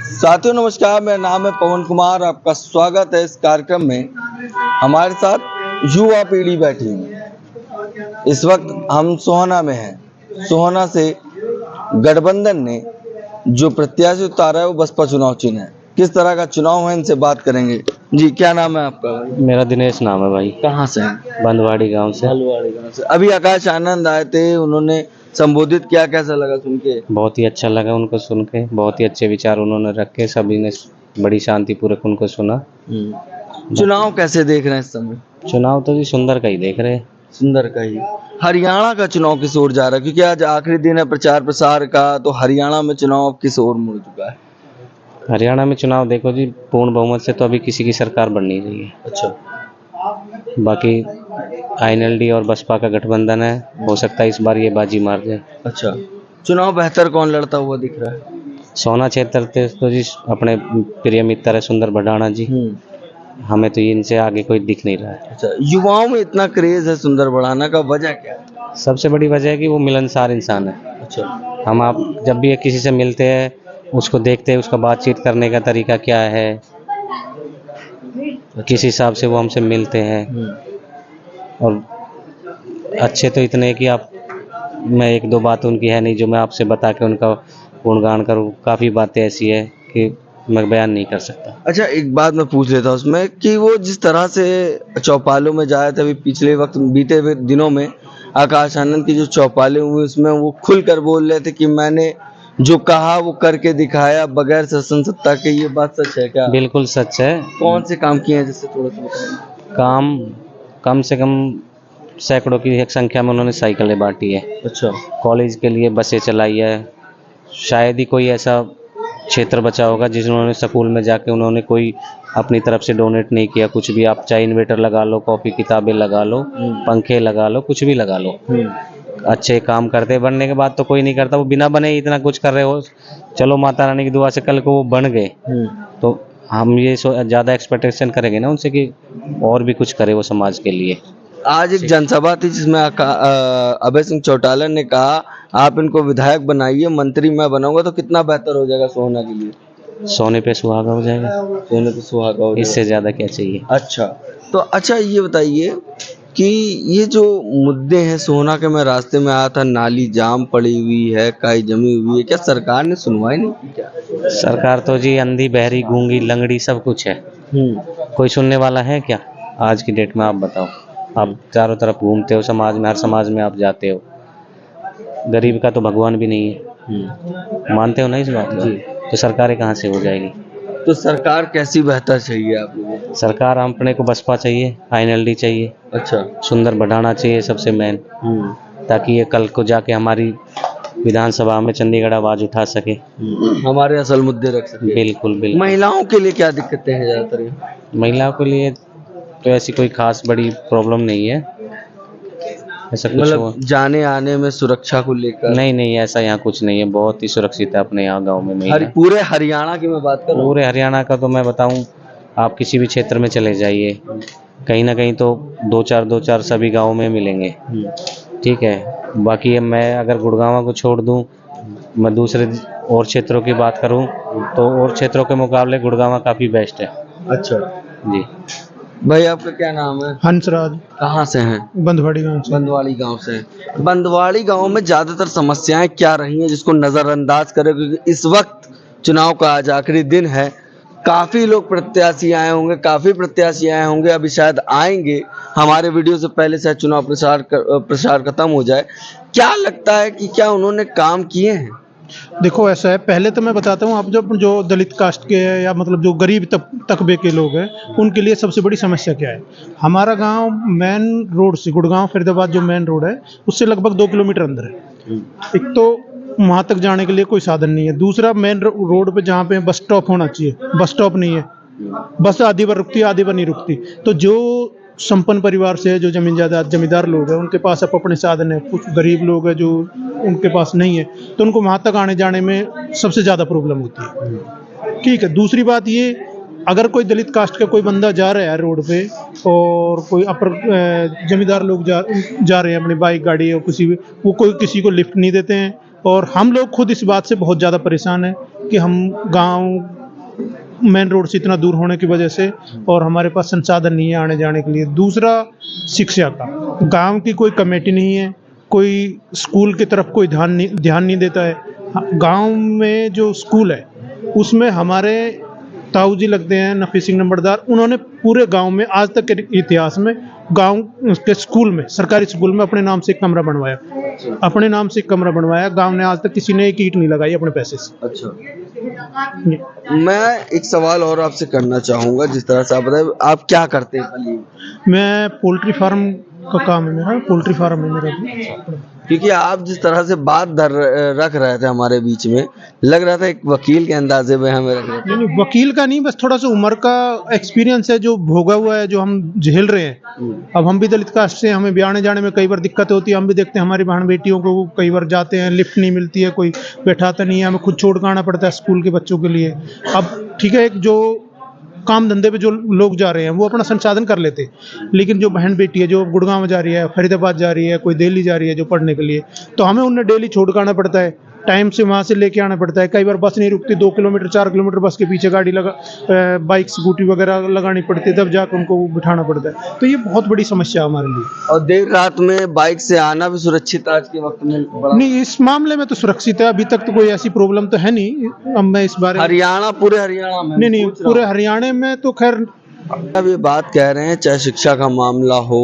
साथियों नमस्कार, मेरा नाम है पवन कुमार। आपका स्वागत है इस कार्यक्रम में। हमारे साथ युवा पीढ़ी बैठी हुई है। इस वक्त हम सोहना में हैं। सोहना से गठबंधन ने जो प्रत्याशी उतारा है वो बसपा चुनाव चिन्ह है। किस तरह का चुनाव है, इनसे बात करेंगे। जी, क्या नाम है आपका भाई? मेरा दिनेश नाम है भाई। कहाँ से हैं? बंदवाड़ी गांव से। हलवाड़ी गाँव से। अभी आकाश आनंद आए थे, उन्होंने संबोधित किया, कैसा लगा सुन के? बहुत ही अच्छा लगा उनको सुन के। बहुत ही अच्छे विचार उन्होंने रखे, सभी ने बड़ी शांतिपूर्वक उनको सुना। चुनाव कैसे देख रहे हैं इस समय? चुनाव तो जी सुंदर का ही देख रहे हैं। सुंदर का ही। हरियाणा का चुनाव किस ओर जा रहा है? क्योंकि आज आखिरी दिन है प्रचार प्रसार का, तो हरियाणा में चुनाव किस ओर मुड़ चुका है? हरियाणा में चुनाव देखो जी, पूर्ण बहुमत से तो अभी किसी की सरकार बन नहीं रही है। अच्छा। बाकी INLD और बसपा का गठबंधन है, हो सकता है इस बार ये बाजी मार जाए। अच्छा, चुनाव बेहतर कौन लड़ता हुआ दिख रहा है? सोना क्षेत्र से तो जी अपने प्रिय मित्र है सुंदर भडाना जी। हमें तो इनसे आगे कोई दिख नहीं रहा है। अच्छा, युवाओं में इतना क्रेज है सुंदर भडाना का, वजह क्या है? सबसे बड़ी वजह है कि वो मिलनसार इंसान है। अच्छा। हम आप जब भी किसी से मिलते हैं, उसको देखते हैं, उसका बातचीत करने का तरीका क्या है, किस हिसाब से वो हमसे मिलते हैं। और अच्छे तो इतने कि आप, मैं एक दो बात उनकी है नहीं जो मैं आपसे बता के उनका गुणगान करूँ। काफ़ी बातें ऐसी है कि मैं बयान नहीं कर सकता। अच्छा, एक बात मैं पूछ लेता हूँ उसमें कि वो जिस तरह से चौपालों में जाए थे, अभी पिछले वक्त बीते हुए दिनों में आकाश आनंद की जो चौपालें हुई उसमें वो खुल कर बोल रहे थे कि मैंने जो कहा वो करके दिखाया बगैर शासन सत्ता के। ये बात सच है क्या? बिल्कुल सच है। कौन से काम किए हैं, जिससे थोड़ा सा बताइए। काम कम से कम सैकड़ों की एक संख्या में उन्होंने साइकिलें बांटी है। अच्छा। कॉलेज के लिए बसें चलाई है। शायद ही कोई ऐसा क्षेत्र बचा होगा जिन्होंने स्कूल में जाके उन्होंने कोई अपनी तरफ से डोनेट नहीं किया। कुछ भी, आप चाहे इन्वेटर लगा लो, कॉपी किताबें लगा लो, पंखे लगा लो, कुछ भी लगा लो। अच्छे काम करते बनने के बाद तो कोई नहीं करता। वो बिना बने इतना कुछ कर रहे हो, चलो माता रानी की दुआ से कल को वो बन गए तो हम ये ज़्यादा एक्सपेक्टेशन करेंगे ना उनसे कि और भी कुछ करे वो समाज के लिए। आज एक जनसभा थी जिसमें अभय सिंह चौटाला ने कहा आप इनको विधायक बनाइए, मंत्री मैं बनाऊंगा तो कितना बेहतर हो जाएगा सोहना के लिए। सोने पे सुहागा हो जाएगा। सोने पे सुहागा हो इससे ज़्यादा क्या चाहिए। अच्छा, तो अच्छा ये बताइए कि ये जो मुद्दे हैं सोहना के, मैं रास्ते में आया था, नाली जाम पड़ी हुई है, काई जमी हुई है, क्या सरकार ने सुनवाई नहीं की क्या? सरकार तो जी अंधी बहरी गूंगी लंगड़ी सब कुछ है। कोई सुनने वाला है क्या आज की डेट में? आप बताओ। आप चारों तरफ घूमते हो समाज में, हर समाज में आप जाते हो। गरीब का तो भगवान भी नहीं है। मानते हो ना इस बात को? तो सरकारें कहाँ से हो जाएगी? तो सरकार कैसी बेहतर चाहिए आप लोगों को? सरकार अपने को बसपा चाहिए, INLD चाहिए। अच्छा। सुंदर भडाना चाहिए सबसे मेन, ताकि ये कल को जाके हमारी विधानसभा में चंडीगढ़ आवाज उठा सके, हमारे असल मुद्दे रख सके। बिल्कुल बिल्कुल। महिलाओं के लिए क्या दिक्कतें हैं ज्यादातर? महिलाओं के लिए तो ऐसी कोई खास बड़ी प्रॉब्लम नहीं है। ऐसा कुछ मतलब जाने आने में सुरक्षा को लेकर? नहीं, ऐसा यहाँ कुछ नहीं है। बहुत ही सुरक्षित है अपने यहाँ गांव में महिला। पूरे हरियाणा की मैं बात कर रहा हूँ। पूरे हरियाणा का तो मैं बताऊं, आप किसी भी क्षेत्र में चले जाइए, कहीं ना कहीं तो दो चार सभी गाँव में मिलेंगे। ठीक है। बाकी मैं अगर गुड़गांव को छोड़ दूं, मैं दूसरे और क्षेत्रों की बात करूं तो और क्षेत्रों के मुकाबले गुड़गांव काफ़ी बेस्ट है। अच्छा जी। भाई, आपका क्या नाम है? हंसराज। कहाँ से हैं? बंदवाड़ी गांव से। बंदवाड़ी गांव से। बंदवाड़ी गांव में ज्यादातर समस्याएं क्या रही हैं जिसको नजरअंदाज करें? क्योंकि इस वक्त चुनाव का आज आखिरी दिन है, काफी लोग प्रत्याशी आए होंगे, काफी प्रत्याशी आए होंगे, अभी शायद आएंगे। हमारे वीडियो से पहले शायद चुनाव प्रचार खत्म हो जाए। क्या लगता है कि क्या उन्होंने काम किए हैं? देखो ऐसा है, पहले तो मैं बताता हूँ, आप जो दलित कास्ट के हैं या मतलब जो गरीब तबके के लोग हैं, उनके लिए सबसे बड़ी समस्या क्या है? हमारा गांव मेन रोड से, गुड़गांव फरीदाबाद जो मेन रोड है उससे लगभग 2 किलोमीटर अंदर है। एक तो वहाँ तक जाने के लिए कोई साधन नहीं है। दूसरा, मेन रोड पे जहाँ पे बस स्टॉप होना चाहिए, बस स्टॉप नहीं है। बस आधी बार रुकती है, आधी बार नहीं रुकती। तो जो संपन्न परिवार से है, जो जमींदार लोग हैं, उनके पास अपने साधन है। कुछ गरीब लोग हैं जो उनके पास नहीं है, तो उनको वहाँ तक आने जाने में सबसे ज़्यादा प्रॉब्लम होती है। ठीक है। दूसरी बात ये, अगर कोई दलित कास्ट का कोई बंदा जा रहा है रोड पे और कोई अपर जमींदार लोग जा रहे हैं अपनी बाइक गाड़ी और वो कोई किसी को लिफ्ट नहीं देते हैं। और हम लोग खुद इस बात से बहुत ज़्यादा परेशान हैं कि हम गांव मेन रोड से इतना दूर होने की वजह से, और हमारे पास संसाधन नहीं है आने जाने के लिए। दूसरा, शिक्षा का, गांव की कोई कमेटी नहीं है, कोई स्कूल की तरफ कोई ध्यान नहीं देता है। गांव में जो स्कूल है उसमें हमारे ताऊ जी लगते हैं नफी सिंह नंबरदार, उन्होंने पूरे गांव में आज तक के इतिहास में गांव के स्कूल में, सरकारी स्कूल में अपने नाम से एक कमरा बनवाया, अपने नाम से एक कमरा बनवाया। गांव ने आज तक किसी ने एक ईंट नहीं लगाई अपने पैसे से। अच्छा, मैं एक सवाल और आपसे करना चाहूंगा। जिस तरह से आप बताए, आप क्या करते हैं? मैं पोल्ट्री फार्म का काम है मेरा, पोल्ट्री फार्म है मेरा। क्योंकि आप जिस तरह से बात रख रहे थे हमारे बीच में, लग रहा था एक वकील के अंदाजे में हमें रख रहे थे। नहीं, वकील का नहीं, बस थोड़ा सा उम्र का एक्सपीरियंस है जो भोगा हुआ है, जो हम झेल रहे हैं। अब हम भी दलित कास्ट से, हमें भी आने जाने में कई बार दिक्कत होती है। हम भी देखते हैं हमारी बहन बेटियों को, कई बार जाते हैं, लिफ्ट नहीं मिलती है, कोई बैठाता नहीं है, हमें खुद छोड़ कर आना पड़ता है स्कूल के बच्चों के लिए। अब ठीक है, एक जो काम धंधे पे जो लोग जा रहे हैं वो अपना संसाधन कर लेते, लेकिन जो बहन बेटी है जो गुड़गांव जा रही है, फरीदाबाद जा रही है, कोई दिल्ली जा रही है जो पढ़ने के लिए, तो हमें उन्हें डेली छोड़ कर आना पड़ता है, टाइम से वहाँ से लेके आना पड़ता है। कई बार बस नहीं रुकती, 2 किलोमीटर 4 किलोमीटर बस के पीछे गाड़ी लगा, बाइक स्कूटी वगैरह लगानी पड़ती है, तब जाकर उनको बिठाना पड़ता है। तो ये बहुत बड़ी समस्या है हमारे लिए। और देर रात में बाइक से आना भी सुरक्षित आज के वक्त में नहीं, इस मामले में तो सुरक्षित है, अभी तक तो कोई ऐसी प्रॉब्लम तो है नहीं। अब मैं इस बारे में, हरियाणा, पूरे हरियाणा में नहीं, पूरे हरियाणा में तो खैर। अब ये बात कह रहे हैं, चाहे शिक्षा का मामला हो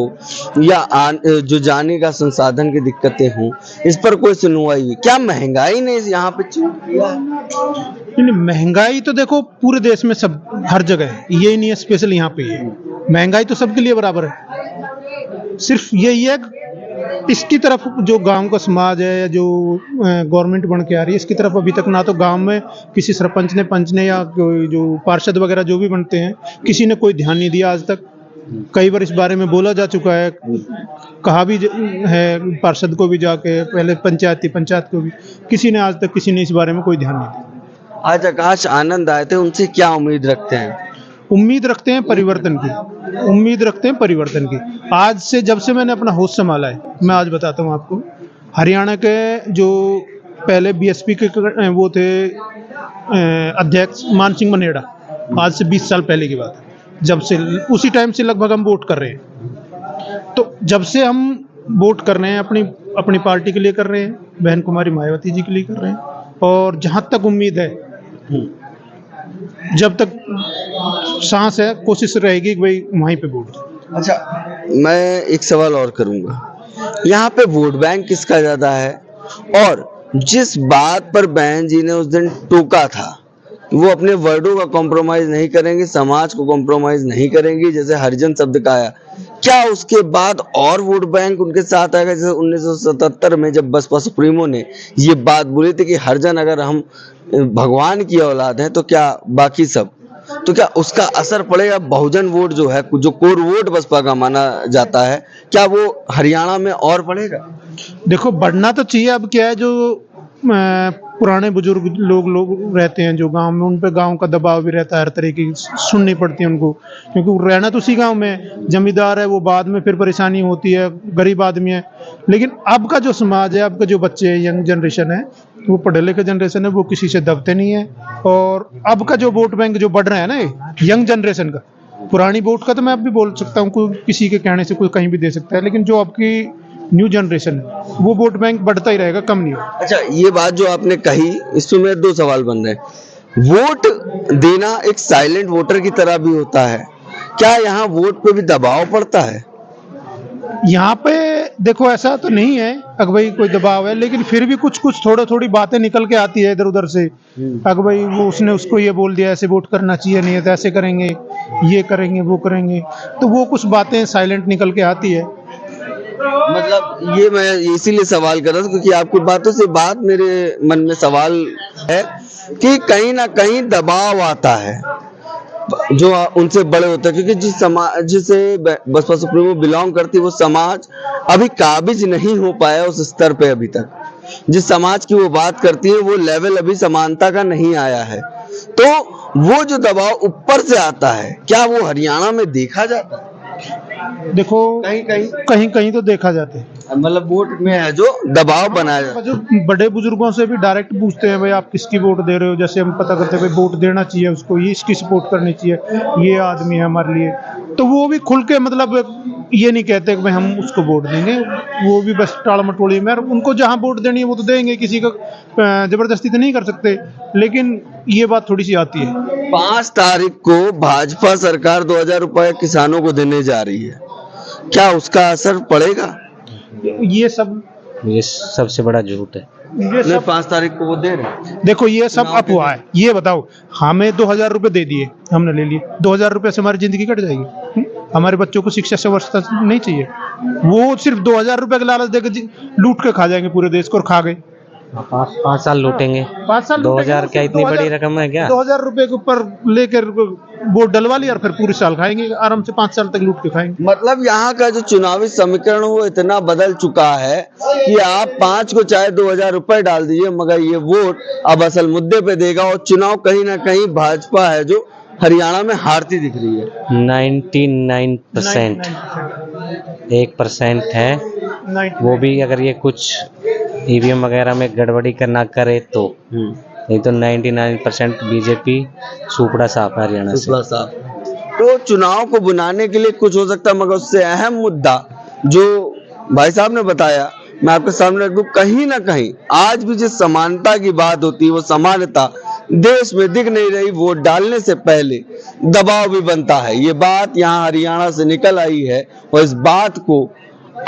या जो जाने का संसाधन की दिक्कतें हों, इस पर कोई सुनवाई हुई? क्या महंगाई ने यहाँ पे छूट किया है? नहीं, महंगाई तो देखो पूरे देश में सब हर जगह है, ये नहीं है स्पेशल यहाँ पे है। महंगाई तो सबके लिए बराबर है। सिर्फ यही है इसकी तरफ जो गांव का समाज है या जो गवर्नमेंट बन के आ रही है, इसकी तरफ अभी तक ना तो गांव में किसी सरपंच ने, पंच ने या कोई जो पार्षद वगैरह जो भी बनते हैं, किसी ने कोई ध्यान नहीं दिया आज तक। कई बार इस बारे में बोला जा चुका है, कहा भी है पार्षद को भी जाके, पहले पंचायत को भी, किसी ने इस बारे में कोई ध्यान नहीं दिया। आज आकाश आनंद आए थे, उनसे क्या उम्मीद रखते हैं? उम्मीद रखते हैं परिवर्तन की, उम्मीद रखते हैं परिवर्तन की। आज से, जब से मैंने अपना होश संभाला है, मैं आज बताता हूँ आपको, हरियाणा के जो पहले बीएसपी के वो थे अध्यक्ष मान सिंह मनेड़ा, आज से 20 साल पहले की बात है, जब से उसी टाइम से लगभग हम वोट कर रहे हैं। तो जब से हम वोट कर रहे हैं, अपनी पार्टी के लिए कर रहे हैं, बहन कुमारी मायावती जी के लिए कर रहे हैं, और जहाँ तक उम्मीद है, जब तक सांस है, कोशिश रहेगी कि भाई वहीं पे वोट। अच्छा, मैं एक सवाल और करूंगा। यहाँ पे वोट बैंक किसका ज्यादा है? और जिस बात पर बहन जी ने उस दिन टोका था, वो अपने वर्डों का कॉम्प्रोमाइज नहीं करेंगे, समाज को कॉम्प्रोमाइज नहीं करेंगे, जैसे हरिजन शब्द का आया, क्या उसके बाद और वोट बैंक उनके साथ आएगा? जैसे 1977 में जब बसपा सुप्रीमो ने ये बात बोली थी कि हरिजन अगर हम भगवान की औलाद है तो क्या बाकी सब, तो क्या उसका असर पड़ेगा? बहुजन वोट जो है, जो कोर वोट बसपा का माना जाता है, क्या वो हरियाणा में और बढ़ेगा? देखो, बढ़ना तो चाहिए। अब क्या है, जो पुराने बुजुर्ग लोग रहते हैं जो गांव में, उन पे गांव का दबाव भी रहता है, हर तरह की सुननी पड़ती है उनको, क्योंकि रहना तो उसी गांव में, जमींदार है वो, बाद में फिर परेशानी होती है, गरीब आदमी है। लेकिन अब का जो समाज है, अब के जो बच्चे हैं, यंग जनरेशन है, वो पढ़े लिखे जनरेशन है, वो किसी से दबते नहीं है। और अब का जो वोट बैंक जो बढ़ रहा है ना, यंग जनरेशन का, पुरानी वोट का तो मैं अब भी बोल सकता हूँ, कोई किसी के कहने से कोई कहीं भी दे सकता है, लेकिन जो आपकी न्यू जनरेशन है, वो वोट बैंक बढ़ता ही रहेगा, कम नहीं होगा। अच्छा, ये बात जो आपने कही, इसमें मेरे 2 सवाल बन रहे हैं। वोट देना एक साइलेंट वोटर की तरह भी होता है, क्या यहाँ वोट पे भी दबाव पड़ता है? यहाँ पे देखो, ऐसा तो नहीं है अगर भाई कोई दबाव है, लेकिन फिर भी कुछ थोड़ी बातें निकल के आती है इधर उधर से, अगर भाई वो उसने उसको ये बोल दिया, ऐसे वोट करना चाहिए, नहीं है तो ऐसे करेंगे, ये करेंगे, वो करेंगे, तो वो कुछ बातें साइलेंट निकल के आती है। मतलब ये मैं इसीलिए सवाल कर रहा था क्योंकि आपकी बातों से बात मेरे मन में सवाल है कि कहीं ना कहीं दबाव आता है जो उनसे बड़े होते हैं, क्योंकि जिस समाज जिसे बसपा सुप्रीमो बिलोंग करती है, वो समाज अभी काबिज नहीं हो पाया उस स्तर पे। अभी तक जिस समाज की वो बात करती है, वो लेवल अभी समानता का नहीं आया है। तो वो जो दबाव ऊपर से आता है, क्या वो हरियाणा में देखा जाता है? देखो, कहीं तो देखा जाता है। मतलब वोट में है जो दबाव बनाया जाता जो बड़े बुजुर्गों से भी डायरेक्ट पूछते हैं भाई आप किसकी वोट दे रहे हो, जैसे हम पता करते हैं भाई वोट देना चाहिए उसको, ये इसकी सपोर्ट करनी चाहिए, ये आदमी है हमारे लिए, तो वो भी खुल के मतलब ये नहीं कहते कि भाई हम उसको वोट देंगे, वो भी बस टाल मटोली में, और उनको जहाँ वोट देनी है वो तो देंगे, किसी को जबरदस्ती तो नहीं कर सकते, लेकिन ये बात थोड़ी सी आती है। 5 तारीख को भाजपा सरकार 2000 रुपए किसानों को देने जा रही है, क्या उसका असर पड़ेगा? ये सबसे बड़ा झूठ है। ये नहीं, सब 5 तारीख को वो दे रहे हैं। देखो ये सब चुनाव के अफवाह है। ये बताओ हमें 2000 रुपए दे दिए, हमने ले लिए, 2000 रुपए से हमारी जिंदगी कट जाएगी? हमारे बच्चों को शिक्षा से व्यवस्था नहीं चाहिए? वो सिर्फ 2000 रुपए का लालच देकर लूट के खा जाएंगे पूरे देश को, और खा गए। 5 साल लूटेंगे। 5 साल 2000 क्या इतनी बड़ी रकम है क्या? 2000 रुपए के ऊपर लेकर वोट डलवा लिया और फिर पूरे साल खाएंगे आराम से, 5 साल तक लूट के खाएंगे। मतलब यहाँ का जो चुनावी समीकरण वो इतना बदल चुका है कि आप 5 को चाहे 2000 रुपए डाल दीजिए, मगर ये वोट अब असल मुद्दे पे देगा, और चुनाव कहीं ना कहीं भाजपा है जो हरियाणा में हारती दिख रही है। 99% 1% है, वो भी अगर ये कुछ ईवीएम वगैरह में गड़बड़ी करना करे तो, नहीं तो 99% बीजेपी सुपड़ा साफ है हरियाणा से। तो चुनाव को बुलाने के लिए कुछ हो सकता है, मगर उससे अहम मुद्दा जो भाई साहब ने बताया मैं आपके सामने रख दूं, कहीं ना कहीं आज भी जिस समानता की बात होती है वो समानता देश में दिख नहीं रही। वोट डालने से पहले दबाव भी बनता है, ये बात यहाँ हरियाणा से निकल आई है, और इस बात को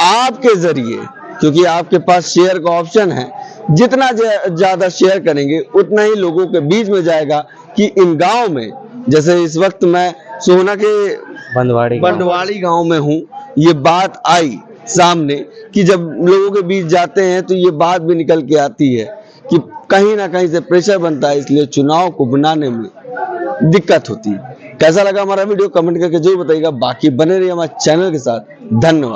आपके जरिए, क्योंकि आपके पास शेयर का ऑप्शन है, जितना ज्यादा शेयर करेंगे उतना ही लोगों के बीच में जाएगा कि इन गांव में, जैसे इस वक्त मैं सोहना के बंडवाड़ी गांव में हूँ, ये बात आई सामने कि जब लोगों के बीच जाते हैं तो ये बात भी निकल के आती है कि कहीं ना कहीं से प्रेशर बनता है, इसलिए चुनाव को बनाने में दिक्कत होती है। कैसा लगा हमारा वीडियो कमेंट करके जरूर बताइएगा, बाकी बने रहिए हमारे चैनल के साथ। धन्यवाद।